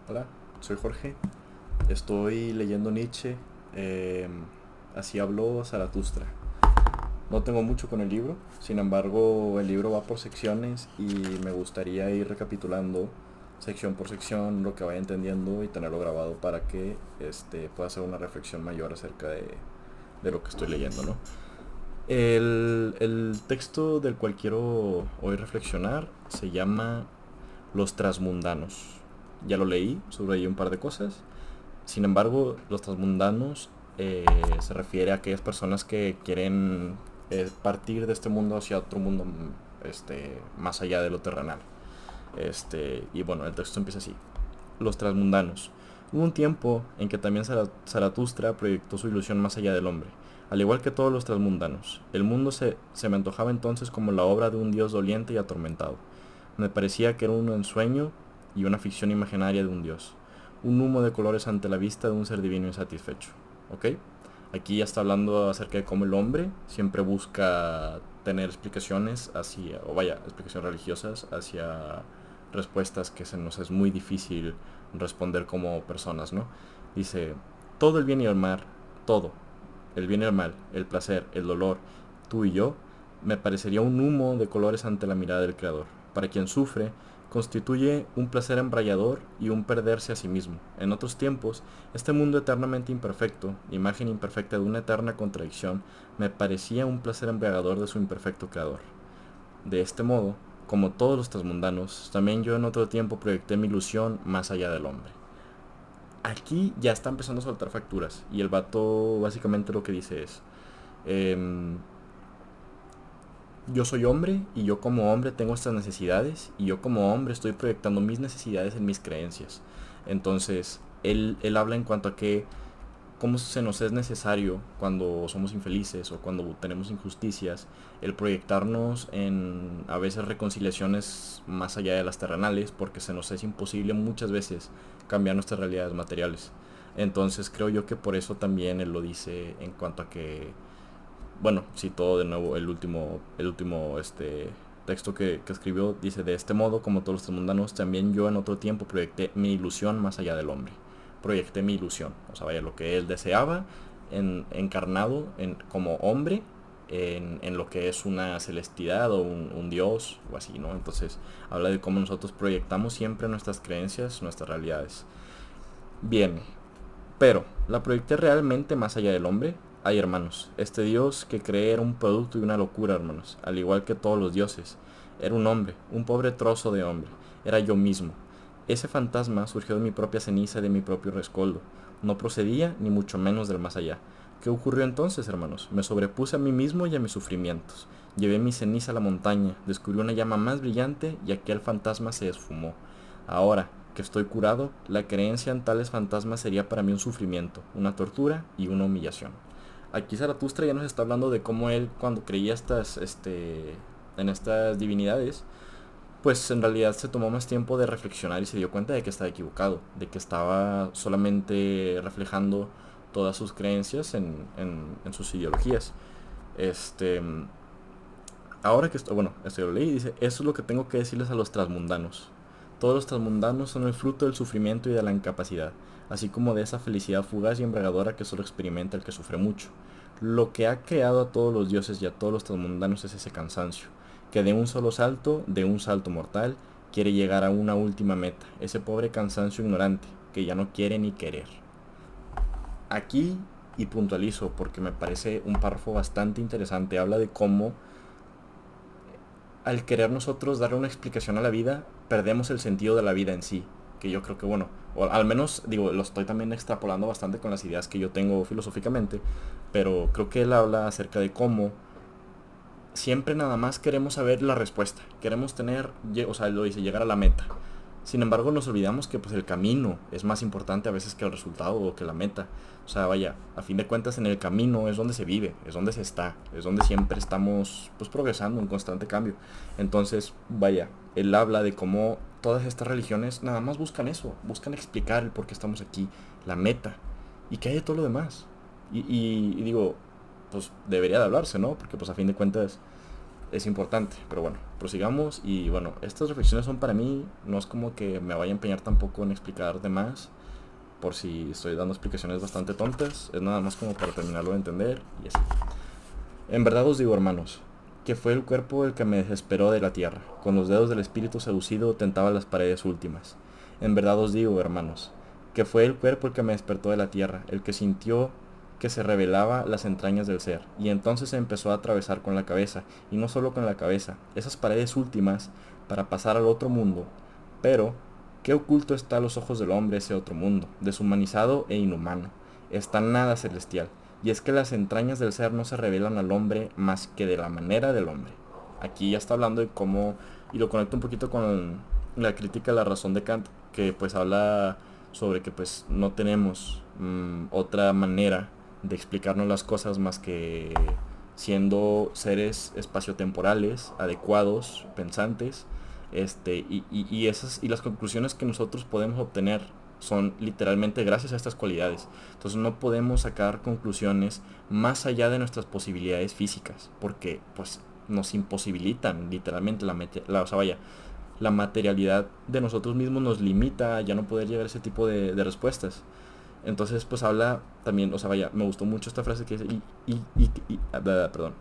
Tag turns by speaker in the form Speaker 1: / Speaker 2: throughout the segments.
Speaker 1: Hola, soy Jorge. Estoy leyendo Nietzsche. eh, Así habló Zaratustra. No tengo mucho con el libro, sin embargo el libro va por secciones y me gustaría ir recapitulando sección por sección lo que vaya entendiendo y tenerlo grabado para que pueda hacer una reflexión mayor acerca de lo que estoy leyendo, ¿no? El texto del cual quiero hoy reflexionar se llama Los Transmundanos. Ya lo leí, subrayé un par de cosas. Sin embargo, los transmundanos se refiere a aquellas personas que quieren partir de este mundo hacia otro mundo más allá de lo terrenal. Y bueno, el texto empieza así. Los transmundanos. Hubo un tiempo en que también Zaratustra proyectó su ilusión más allá del hombre, al igual que todos los transmundanos. El mundo se me antojaba entonces como la obra de un dios doliente y atormentado. Me parecía que era un ensueño y una ficción imaginaria de un dios, un humo de colores ante la vista de un ser divino insatisfecho. ¿Ok? Aquí ya está hablando acerca de cómo el hombre siempre busca tener explicaciones hacia, o vaya, explicaciones religiosas hacia respuestas que se nos es muy difícil responder como personas, ¿no? Dice, todo el bien y el mal, todo, el bien y el mal, el placer, el dolor, tú y yo, me parecería un humo de colores ante la mirada del Creador. Para quien sufre, constituye un placer embrallador y un perderse a sí mismo. En otros tiempos, este mundo eternamente imperfecto, imagen imperfecta de una eterna contradicción, me parecía un placer embriagador de su imperfecto Creador. De este modo, como todos los transmundanos, también yo en otro tiempo proyecté mi ilusión más allá del hombre. Aquí ya está empezando a soltar facturas y el vato básicamente lo que dice es, em, yo soy hombre y yo como hombre tengo estas necesidades y yo como hombre estoy proyectando mis necesidades en mis creencias. Entonces, él habla en cuanto a que cómo se nos es necesario cuando somos infelices o cuando tenemos injusticias, el proyectarnos en a veces reconciliaciones más allá de las terrenales, porque se nos es imposible muchas veces cambiar nuestras realidades materiales. Entonces creo yo que por eso también él lo dice en cuanto a que, bueno, citó de nuevo el último texto que escribió, dice, de este modo, como todos los mundanos, también yo en otro tiempo proyecté mi ilusión más allá del hombre. Proyecté mi ilusión, o sea, vaya, lo que él deseaba, encarnado como hombre, en lo que es una celestidad o un dios o así, ¿no? Entonces, habla de cómo nosotros proyectamos siempre nuestras creencias, nuestras realidades. Bien, pero, ¿la proyecté realmente más allá del hombre? Ay, hermanos, este Dios que creé era un producto y una locura, hermanos, al igual que todos los dioses. Era un hombre, un pobre trozo de hombre. Era yo mismo. Ese fantasma surgió de mi propia ceniza y de mi propio rescoldo. No procedía, ni mucho menos del más allá. ¿Qué ocurrió entonces, hermanos? Me sobrepuse a mí mismo y a mis sufrimientos. Llevé mi ceniza a la montaña, descubrí una llama más brillante y aquel fantasma se esfumó. Ahora, que estoy curado, la creencia en tales fantasmas sería para mí un sufrimiento, una tortura y una humillación. Aquí Zaratustra ya nos está hablando de cómo él, cuando creía en estas divinidades, pues en realidad se tomó más tiempo de reflexionar y se dio cuenta de que estaba equivocado, de que estaba solamente reflejando todas sus creencias en sus ideologías. Este, Ahora que estoy, bueno, esto lo leí, dice, eso es lo que tengo que decirles a los transmundanos. Todos los transmundanos son el fruto del sufrimiento y de la incapacidad, así como de esa felicidad fugaz y embriagadora que solo experimenta el que sufre mucho. Lo que ha creado a todos los dioses y a todos los transmundanos es ese cansancio, que de un solo salto, de un salto mortal, quiere llegar a una última meta, ese pobre cansancio ignorante, que ya no quiere ni querer. Aquí, y puntualizo porque me parece un párrafo bastante interesante, habla de cómo al querer nosotros darle una explicación a la vida, perdemos el sentido de la vida en sí. Que yo creo que, bueno, o al menos, digo, lo estoy también extrapolando bastante con las ideas que yo tengo filosóficamente, pero creo que él habla acerca de cómo siempre nada más queremos saber la respuesta. Queremos tener, o sea, lo dice, llegar a la meta. Sin embargo, nos olvidamos que pues el camino es más importante a veces que el resultado o que la meta. O sea, vaya, a fin de cuentas en el camino es donde se vive, es donde se está, es donde siempre estamos pues progresando en constante cambio. Entonces, vaya, él habla de cómo todas estas religiones nada más buscan eso, buscan explicar el por qué estamos aquí, la meta, y que hay de todo lo demás. Y digo, pues debería de hablarse, ¿no? Porque pues a fin de cuentas es importante. Pero bueno, prosigamos. Y bueno, estas reflexiones son para mí, no es como que me vaya a empeñar tampoco en explicar de más, por si estoy dando explicaciones bastante tontas, es nada más como para terminarlo de entender y así. En verdad os digo, hermanos, que fue el cuerpo el que me desesperó de la tierra, con los dedos del espíritu seducido tentaba las paredes últimas. En verdad os digo, hermanos, que fue el cuerpo el que me despertó de la tierra, el que sintió que se revelaba las entrañas del ser, y entonces se empezó a atravesar con la cabeza, y no solo con la cabeza, esas paredes últimas, para pasar al otro mundo. Pero, ¿qué oculto está a los ojos del hombre ese otro mundo, deshumanizado e inhumano? Está nada celestial, y es que las entrañas del ser no se revelan al hombre más que de la manera del hombre. Aquí ya está hablando de cómo, y lo conecto un poquito con la crítica a la razón de Kant, que pues habla sobre que pues no tenemos otra manera de explicarnos las cosas más que siendo seres espaciotemporales, adecuados, pensantes, y las conclusiones que nosotros podemos obtener son literalmente gracias a estas cualidades. Entonces no podemos sacar conclusiones más allá de nuestras posibilidades físicas, porque pues nos imposibilitan literalmente la materialidad de nosotros mismos nos limita a ya no poder llegar a ese tipo de respuestas. Entonces pues habla también, me gustó mucho esta frase que dice, perdón,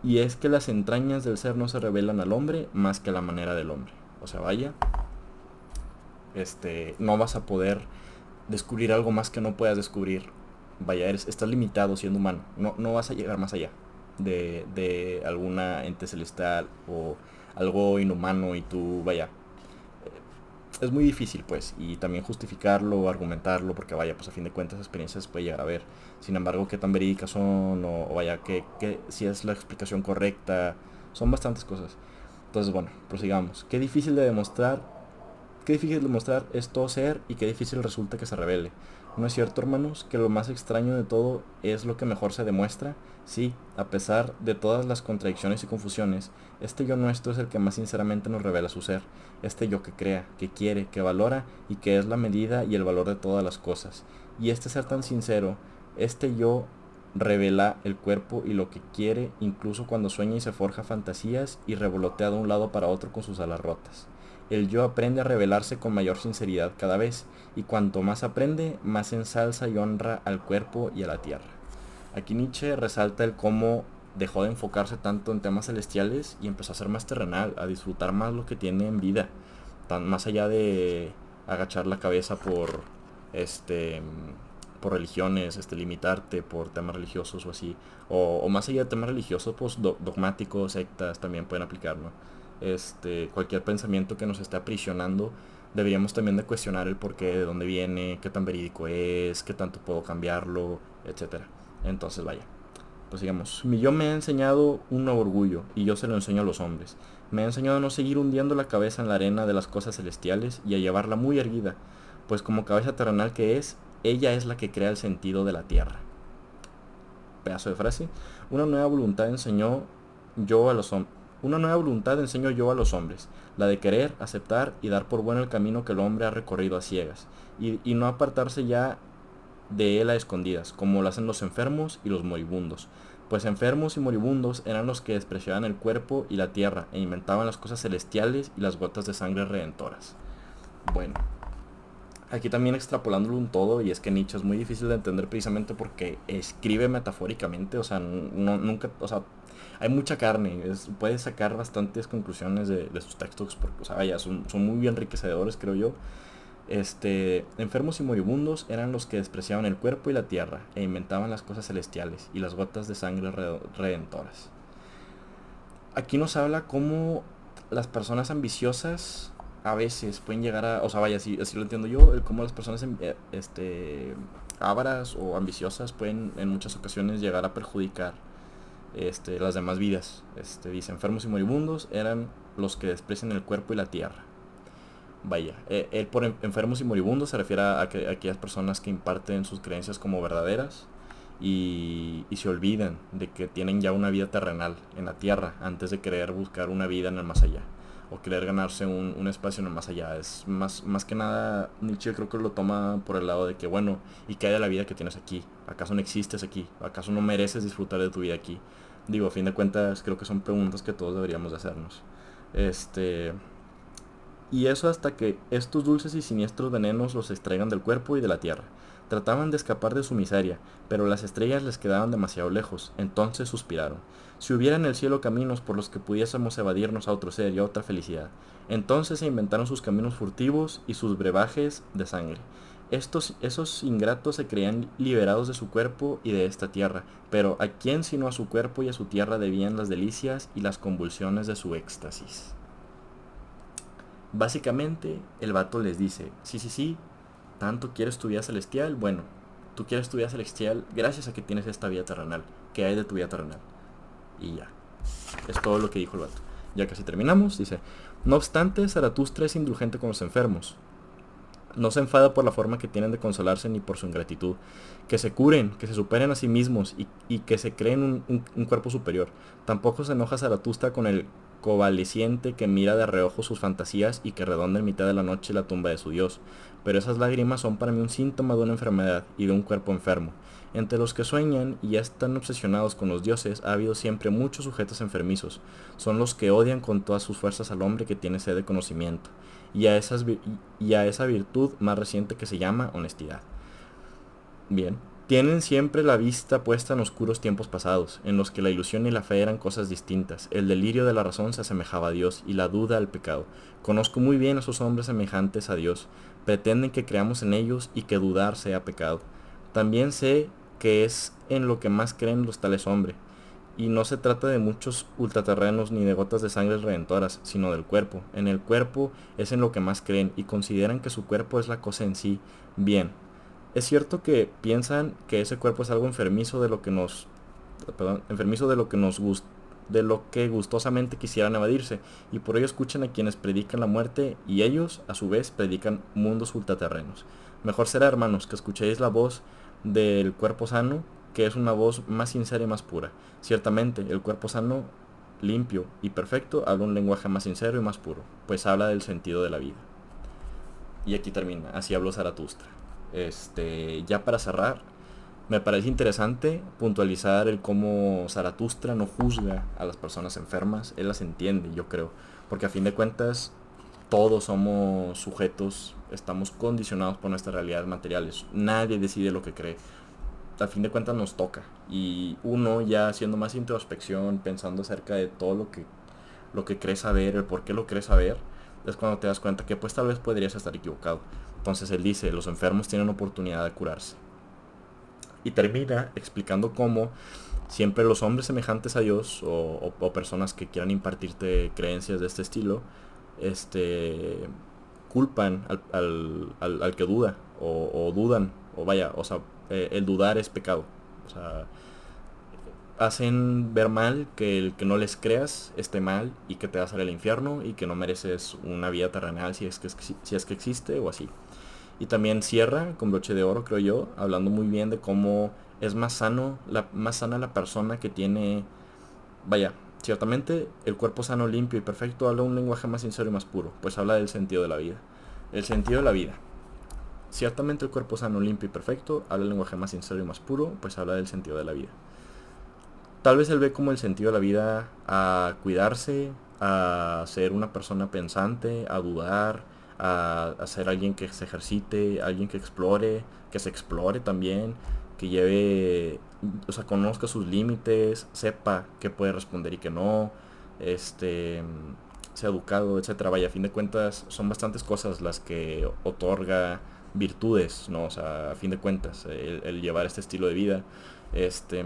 Speaker 1: y es que las entrañas del ser no se revelan al hombre más que a la manera del hombre. No vas a poder descubrir algo más que no puedas descubrir. Estás limitado siendo humano. No vas a llegar más allá de alguna ente celestial o algo inhumano y tú, es muy difícil pues, y también justificarlo o argumentarlo, porque pues a fin de cuentas experiencias se puede llegar a ver. Sin embargo, qué tan verídicas son, que si es la explicación correcta, son bastantes cosas. Entonces bueno, prosigamos. Qué difícil demostrar es todo ser y qué difícil resulta que se revele. ¿No es cierto, hermanos, que lo más extraño de todo es lo que mejor se demuestra? Sí, a pesar de todas las contradicciones y confusiones, este yo nuestro es el que más sinceramente nos revela su ser, este yo que crea, que quiere, que valora y que es la medida y el valor de todas las cosas. Y este ser tan sincero, este yo revela el cuerpo y lo que quiere incluso cuando sueña y se forja fantasías y revolotea de un lado para otro con sus alas rotas. El yo aprende a revelarse con mayor sinceridad cada vez, y cuanto más aprende, más ensalza y honra al cuerpo y a la tierra. Aquí Nietzsche resalta el cómo dejó de enfocarse tanto en temas celestiales y empezó a ser más terrenal, a disfrutar más lo que tiene en vida, más allá de agachar la cabeza este por religiones, limitarte por temas religiosos o así, o más allá de temas religiosos, pues dogmáticos, sectas también pueden aplicar, ¿no? Cualquier pensamiento que nos esté aprisionando, deberíamos también de cuestionar el porqué, de dónde viene, qué tan verídico es, qué tanto puedo cambiarlo, etcétera. Entonces pues digamos, mi yo me ha enseñado un nuevo orgullo y yo se lo enseño a los hombres. Me ha enseñado a no seguir hundiendo la cabeza en la arena de las cosas celestiales y a llevarla muy erguida, pues como cabeza terrenal que es, ella es la que crea el sentido de la tierra. Pedazo de frase. Una nueva voluntad enseñó yo a los hombres. Una nueva voluntad enseño yo a los hombres, la de querer, aceptar y dar por bueno el camino que el hombre ha recorrido a ciegas, y no apartarse ya de él a escondidas, como lo hacen los enfermos y los moribundos. Pues enfermos y moribundos eran los que despreciaban el cuerpo y la tierra, e inventaban las cosas celestiales y las gotas de sangre redentoras. Bueno, aquí también extrapolándolo un todo, y es que Nietzsche es muy difícil de entender precisamente porque escribe metafóricamente, nunca, hay mucha carne, puede sacar bastantes conclusiones de sus textos, porque, son muy enriquecedores, creo yo. Enfermos y moribundos eran los que despreciaban el cuerpo y la tierra, e inventaban las cosas celestiales y las gotas de sangre redentoras. Aquí nos habla cómo las personas ambiciosas a veces pueden llegar a, así lo entiendo yo, cómo las personas ávaras o ambiciosas pueden en muchas ocasiones llegar a perjudicar las demás vidas. Dice, enfermos y moribundos eran los que desprecian el cuerpo y la tierra. Él por enfermos y moribundos se refiere a aquellas personas que imparten sus creencias como verdaderas y se olvidan de que tienen ya una vida terrenal en la tierra antes de querer buscar una vida en el más allá o querer ganarse un espacio en el más allá. Es más que nada, Nietzsche creo que lo toma por el lado de que, bueno, ¿y qué hay de la vida que tienes aquí? ¿Acaso no existes aquí? ¿Acaso no mereces disfrutar de tu vida aquí? Digo, a fin de cuentas, creo que son preguntas que todos deberíamos de hacernos. Este, y eso hasta que estos dulces y siniestros venenos los extraigan del cuerpo y de la tierra. Trataban de escapar de su miseria, pero las estrellas les quedaban demasiado lejos. Entonces suspiraron. Si hubiera en el cielo caminos por los que pudiésemos evadirnos a otro ser y a otra felicidad. Entonces se inventaron sus caminos furtivos y sus brebajes de sangre. Esos ingratos se creían liberados de su cuerpo y de esta tierra, pero ¿a quién sino a su cuerpo y a su tierra debían las delicias y las convulsiones de su éxtasis? Básicamente, el vato les dice, sí, sí, sí, tanto quieres tu vida celestial, bueno, tú quieres tu vida celestial gracias a que tienes esta vida terrenal. ¿Qué hay de tu vida terrenal? Y ya, es todo lo que dijo el vato. Ya casi terminamos, dice, no obstante, Zaratustra es indulgente con los enfermos. No se enfada por la forma que tienen de consolarse ni por su ingratitud. Que se curen, que se superen a sí mismos y que se creen un cuerpo superior. Tampoco se enoja Zaratustra con el covalesciente que mira de reojo sus fantasías y que redonda en mitad de la noche la tumba de su dios. Pero esas lágrimas son para mí un síntoma de una enfermedad y de un cuerpo enfermo. Entre los que sueñan y ya están obsesionados con los dioses ha habido siempre muchos sujetos enfermizos. Son los que odian con todas sus fuerzas al hombre que tiene sed de conocimiento y a esa virtud más reciente que se llama honestidad. Bien. Tienen siempre la vista puesta en oscuros tiempos pasados, en los que la ilusión y la fe eran cosas distintas. El delirio de la razón se asemejaba a Dios y la duda al pecado. Conozco muy bien a esos hombres semejantes a Dios. Pretenden que creamos en ellos y que dudar sea pecado. También sé que es en lo que más creen los tales hombres. Y no se trata de muchos ultraterrenos ni de gotas de sangre redentoras, sino del cuerpo. En el cuerpo es en lo que más creen y consideran que su cuerpo es la cosa en sí. Bien, es cierto que piensan que ese cuerpo es algo enfermizo de lo que nos, perdón, enfermizo de lo que nos gusta, de lo que gustosamente quisieran evadirse, y por ello escuchan a quienes predican la muerte y ellos, a su vez, predican mundos ultraterrenos. Mejor será, hermanos, que escuchéis la voz del cuerpo sano, que es una voz más sincera y más pura. Ciertamente, el cuerpo sano, limpio y perfecto, habla un lenguaje más sincero y más puro, pues habla del sentido de la vida. Y aquí termina, así habló Zaratustra. Ya para cerrar, me parece interesante puntualizar el cómo Zaratustra no juzga a las personas enfermas, él las entiende, yo creo, porque a fin de cuentas todos somos sujetos, estamos condicionados por nuestras realidades materiales, nadie decide lo que cree, a fin de cuentas nos toca, y uno ya haciendo más introspección, pensando acerca de todo lo que crees saber, el por qué lo crees saber, es cuando te das cuenta que pues tal vez podrías estar equivocado. Entonces él dice, los enfermos tienen oportunidad de curarse. Y termina explicando cómo siempre los hombres semejantes a Dios o personas que quieran impartirte creencias de este estilo, culpan al que duda o dudan, o vaya, o sea, el dudar es pecado. O sea, hacen ver mal que el que no les creas esté mal y que te vas al infierno y que no mereces una vida terrenal si es que existe o así. Y también cierra con broche de oro, creo yo, hablando muy bien de cómo es más sana la persona que tiene, vaya, ciertamente el cuerpo sano, limpio y perfecto habla un lenguaje más sincero y más puro, pues habla del sentido de la vida. El sentido de la vida. Ciertamente el cuerpo sano, limpio y perfecto habla el lenguaje más sincero y más puro, pues habla del sentido de la vida. Tal vez él ve como el sentido de la vida a cuidarse, a ser una persona pensante, a dudar, a ser alguien que se ejercite, alguien que se explore también, que lleve, o sea, conozca sus límites, sepa qué puede responder y qué no, este, sea educado, etcétera. Vaya, a fin de cuentas son bastantes cosas las que otorga virtudes, ¿no? O sea, a fin de cuentas, el llevar este estilo de vida, este...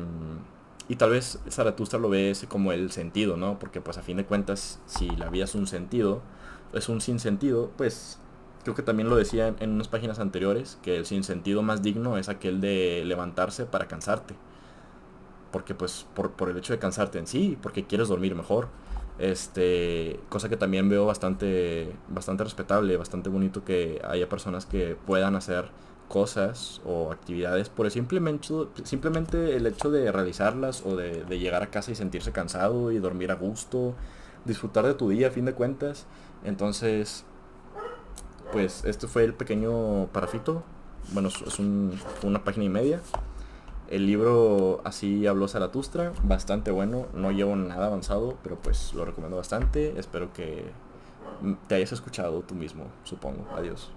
Speaker 1: Y tal vez Zaratustra lo ve ese como el sentido, ¿no? Porque pues a fin de cuentas, si la vida es un sentido, es un sinsentido, pues creo que también lo decía en unas páginas anteriores, que el sinsentido más digno es aquel de levantarse para cansarte. Porque pues por el hecho de cansarte en sí, porque quieres dormir mejor. Cosa que también veo bastante respetable, bastante bonito que haya personas que puedan hacer cosas o actividades por simplemente el hecho de realizarlas o de llegar a casa y sentirse cansado y dormir a gusto, disfrutar de tu día a fin de cuentas. Entonces, pues este fue el pequeño parafito. Bueno, fue una página y media. El libro Así habló Zaratustra, bastante bueno, no llevo nada avanzado, pero pues lo recomiendo bastante. Espero que te hayas escuchado tú mismo, supongo. Adiós.